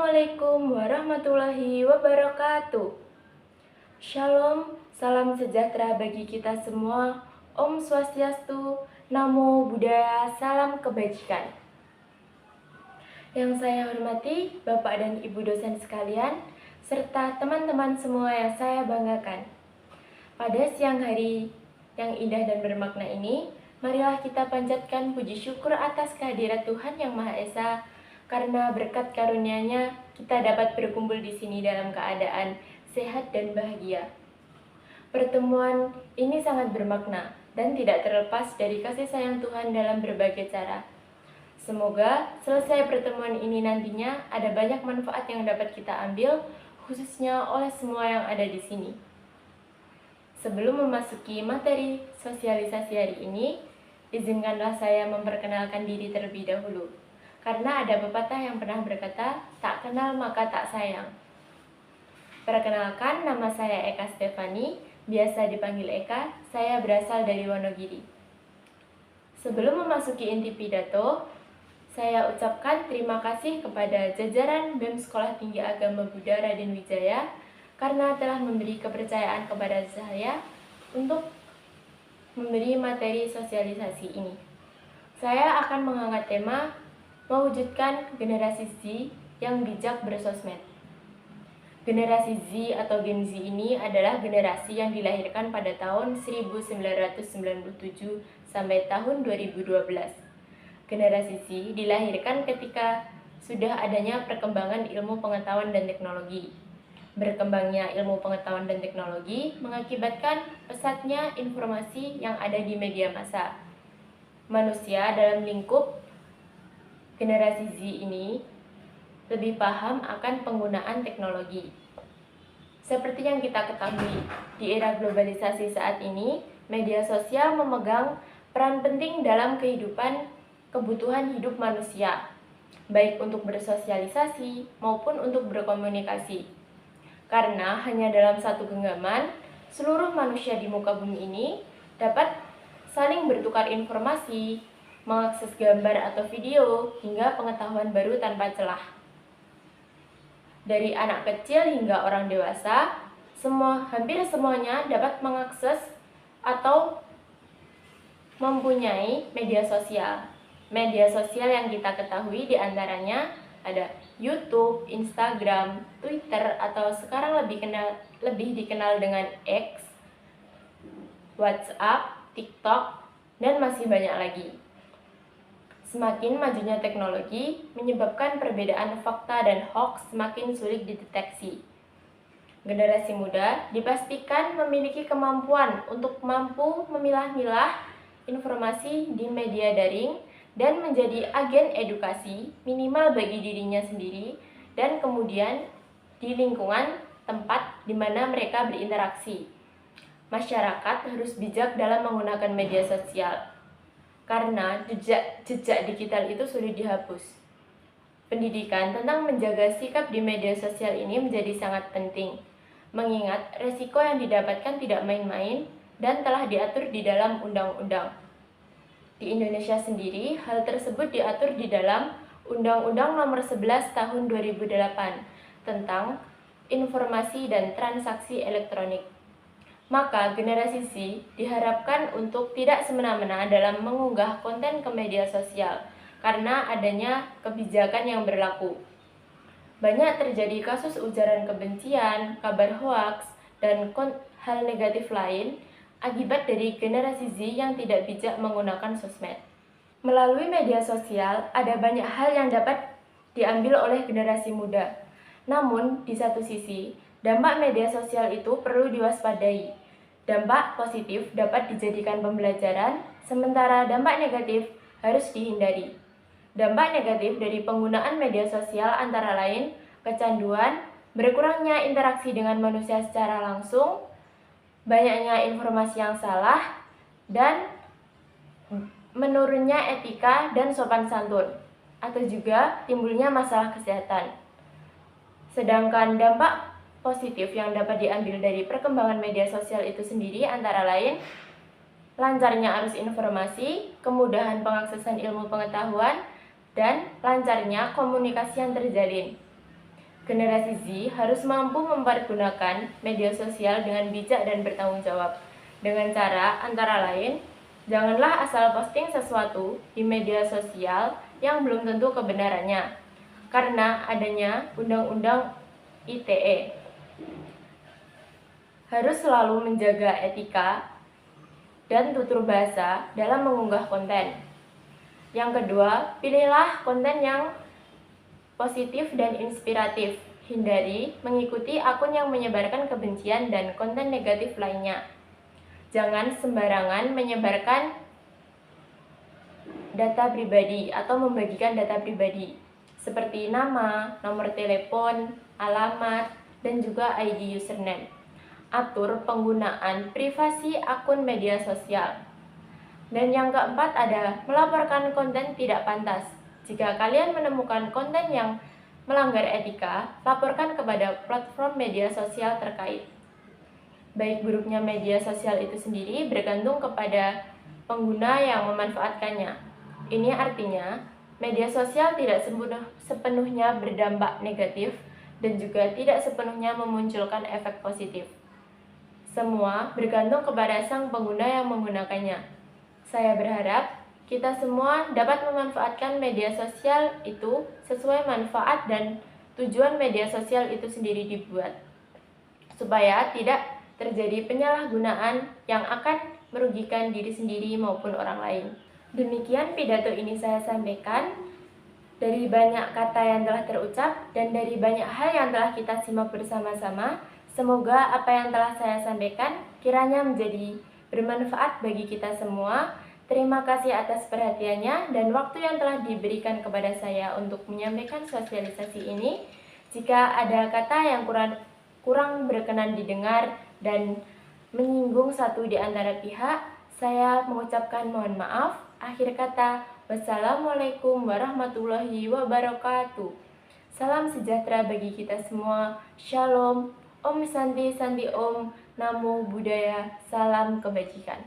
Assalamualaikum warahmatullahi wabarakatuh. Shalom, salam sejahtera bagi kita semua. Om Swastiastu, Namo Buddhaya, salam kebajikan. Yang saya hormati Bapak dan Ibu dosen sekalian, serta teman-teman semua yang saya banggakan. Pada siang hari yang indah dan bermakna ini, marilah kita panjatkan puji syukur atas kehadirat Tuhan Yang Maha Esa, karena berkat karunia-Nya kita dapat berkumpul di sini dalam keadaan sehat dan bahagia. Pertemuan ini sangat bermakna dan tidak terlepas dari kasih sayang Tuhan dalam berbagai cara. Semoga selesai pertemuan ini nantinya ada banyak manfaat yang dapat kita ambil, khususnya oleh semua yang ada di sini. Sebelum memasuki materi sosialisasi hari ini, izinkanlah saya memperkenalkan diri terlebih dahulu. Karena ada pepatah yang pernah berkata, tak kenal maka tak sayang. Perkenalkan, nama saya Eka Stefani, biasa dipanggil Eka, saya berasal dari Wonogiri. Sebelum memasuki inti pidato, saya ucapkan terima kasih kepada jajaran BEM Sekolah Tinggi Agama Buddha Raden Wijaya karena telah memberi kepercayaan kepada saya untuk memberi materi sosialisasi ini. Saya akan mengangkat tema mewujudkan generasi Z yang bijak bersosmed. Generasi Z atau Gen Z ini adalah generasi yang dilahirkan pada tahun 1997 sampai tahun 2012. Generasi Z dilahirkan ketika sudah adanya perkembangan ilmu pengetahuan dan teknologi. Berkembangnya ilmu pengetahuan dan teknologi mengakibatkan pesatnya informasi yang ada di media massa. Manusia dalam lingkup generasi Z ini lebih paham akan penggunaan teknologi. Seperti yang kita ketahui, di era globalisasi saat ini, media sosial memegang peran penting dalam kebutuhan hidup manusia, baik untuk bersosialisasi maupun untuk berkomunikasi. Karena hanya dalam satu genggaman, seluruh manusia di muka bumi ini dapat saling bertukar informasi, mengakses gambar atau video, hingga pengetahuan baru tanpa celah. Dari anak kecil hingga orang dewasa, hampir semuanya dapat mengakses atau mempunyai media sosial. Media sosial yang kita ketahui diantaranya ada YouTube, Instagram, Twitter, atau sekarang lebih dikenal dengan X, WhatsApp, TikTok, dan masih banyak lagi. Semakin majunya teknologi menyebabkan perbedaan fakta dan hoax semakin sulit dideteksi. Generasi muda dipastikan memiliki kemampuan untuk mampu memilah-milah informasi di media daring dan menjadi agen edukasi minimal bagi dirinya sendiri dan kemudian di lingkungan tempat di mana mereka berinteraksi. Masyarakat harus bijak dalam menggunakan media sosial, karena jejak digital itu sulit dihapus. Pendidikan tentang menjaga sikap di media sosial ini menjadi sangat penting, mengingat resiko yang didapatkan tidak main-main dan telah diatur di dalam undang-undang. Di Indonesia sendiri, hal tersebut diatur di dalam Undang-Undang Nomor 11 Tahun 2008 tentang Informasi dan Transaksi Elektronik. Maka generasi Z diharapkan untuk tidak semena-mena dalam mengunggah konten ke media sosial karena adanya kebijakan yang berlaku. Banyak terjadi kasus ujaran kebencian, kabar hoaks, dan hal negatif lain akibat dari generasi Z yang tidak bijak menggunakan sosmed. Melalui media sosial, ada banyak hal yang dapat diambil oleh generasi muda. Namun, di satu sisi, dampak media sosial itu perlu diwaspadai. Dampak positif dapat dijadikan pembelajaran, sementara dampak negatif harus dihindari. Dampak negatif dari penggunaan media sosial antara lain kecanduan, berkurangnya interaksi dengan manusia secara langsung, banyaknya informasi yang salah, dan menurunnya etika dan sopan santun, atau juga timbulnya masalah kesehatan. Sedangkan dampak positif yang dapat diambil dari perkembangan media sosial itu sendiri antara lain lancarnya arus informasi, kemudahan pengaksesan ilmu pengetahuan, dan lancarnya komunikasi yang terjalin. Generasi Z harus mampu mempergunakan media sosial dengan bijak dan bertanggung jawab. Dengan cara antara lain, janganlah asal posting sesuatu di media sosial yang belum tentu kebenarannya, karena adanya Undang-Undang ITE. Harus selalu menjaga etika dan tutur bahasa dalam mengunggah konten. Yang kedua, pilihlah konten yang positif dan inspiratif. Hindari mengikuti akun yang menyebarkan kebencian dan konten negatif lainnya. Jangan sembarangan menyebarkan data pribadi atau membagikan data pribadi seperti nama, nomor telepon, alamat, dan juga ID username. Atur penggunaan privasi akun media sosial. Dan yang keempat ada melaporkan konten tidak pantas. Jika kalian menemukan konten yang melanggar etika, laporkan kepada platform media sosial terkait. Baik buruknya media sosial itu sendiri bergantung kepada pengguna yang memanfaatkannya. Ini artinya, media sosial tidak sepenuhnya berdampak negatif dan juga tidak sepenuhnya memunculkan efek positif. Semua bergantung kepada sang pengguna yang menggunakannya. Saya berharap kita semua dapat memanfaatkan media sosial itu sesuai manfaat dan tujuan media sosial itu sendiri dibuat, supaya tidak terjadi penyalahgunaan yang akan merugikan diri sendiri maupun orang lain. Demikian pidato ini saya sampaikan. Dari banyak kata yang telah terucap dan dari banyak hal yang telah kita simak bersama-sama, semoga apa yang telah saya sampaikan kiranya menjadi bermanfaat bagi kita semua. Terima kasih atas perhatiannya dan waktu yang telah diberikan kepada saya untuk menyampaikan sosialisasi ini. Jika ada kata yang kurang berkenan didengar dan menyinggung satu di antara pihak, saya mengucapkan mohon maaf. Akhir kata, wassalamualaikum warahmatullahi wabarakatuh. Salam sejahtera bagi kita semua. Shalom. Om Santi Santi Om. Namo Buddhaya. Salam kebajikan.